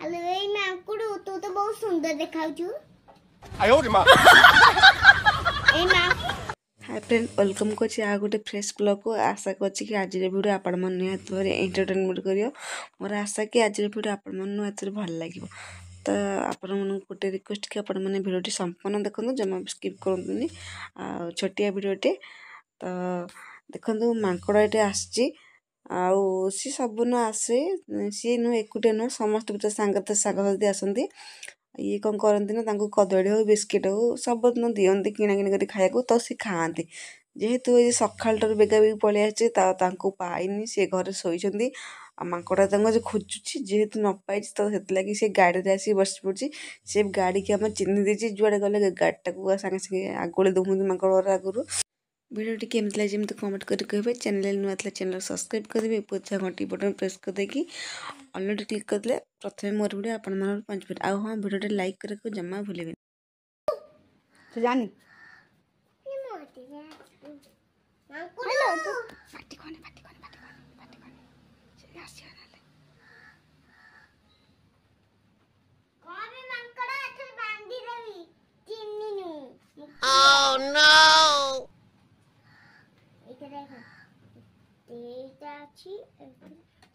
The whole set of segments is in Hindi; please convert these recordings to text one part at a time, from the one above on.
हेलो ए मांकुड़ू तू तो बहुत सुंदर देखाउछु। आयो रे मां ए मां हाय फ्रेंड वेलकम करछि आ गोटे फ्रेश ब्लॉग को आशा करछि कि आज वीडियो आपण मन निहात भारे एंटरटेनमेंट करियो। मोर आशा कि आज वीडियो आपण मन निहात भल लागिवो। तो आपण मन गोटे रिक्वेस्ट कि आपण मन वीडियो संपूर्ण देखंतु जमा स्किप करंतुनी। आ छोटिया वीडियोटे तो देखंतु मांकड़ाटे आछि आउ सी सबन आसे सी नु एकुटे नु समस्त भीतर सांगत सागसदी आसंती। ये कौन करती ना कदली हो बिस्किट हो सब दिन दिखती किना किणी खाया तो सी खाती जेहेतु ये सकाल बेगा बेगी पलि आसे पाइनि सी घर शोती मांकड़ा खोजुची जेहेतु न पाई तो से सी गाड़ी में आसी बस पड़ी से गाड़ी की आम चिन्ह देची जुआड़े गले गाड़ी टाक सागे सागे आगोली दौंती मांकड़ आगुरी। वीडियो केमती लगे जमी कमेंट कर कहे चैनल नुआ चैनल सब्सक्राइब करेंगे पूछा घंटी बटन प्रेस कर देगी ऑलरेडी क्लिक करदे प्रथम मोर वीडियो आपण मन पंच मिनट आउ हाँ वीडियो लाइक करके जमा भूलेबे तो जानी हेलो तू पाटी कोने चल आसी आनाले कौन मांकड़ा अथल बांधी रही चिन्नी नु। ओह नो देखो तेजा छी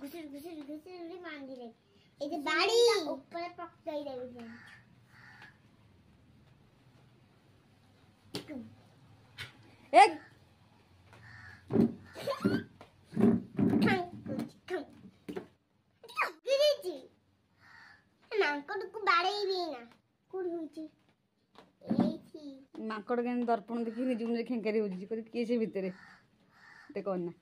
घुसर बांधी रही ए जे बाड़ी ऊपर पकड़ाई देबे एक मांकड़ को बाड़े भी ना कुड़ होची एथी मांकड़ के दर्पण देखि निज मुझे खेंकारी होजी कर के से भीतर देखो ना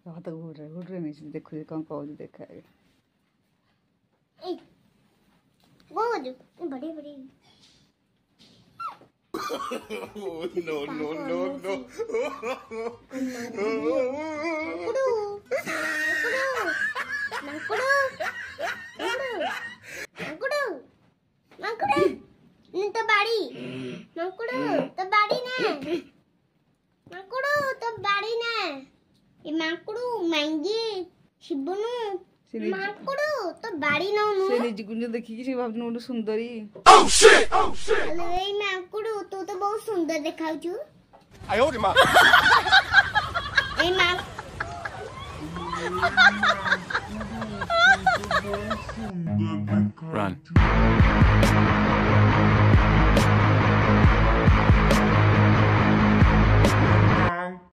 हाथ घूर रे नहीं देखो कौन कहू देखा ए गोद बड़े बड़े नो नो नो नो मांकुड़ू तो बाड़ी मांकुड़ू तो बाड़ी ना ये मांकुड़ू मांगी शिबनु मांकुड़ू तो बाड़ी ना से निज गुंज देखि कि भाबनु ओडू सुंदरी ओह शिट हेलो ए मांकुड़ू तू तो बहुत सुंदर देखाउछु। आयो रे मां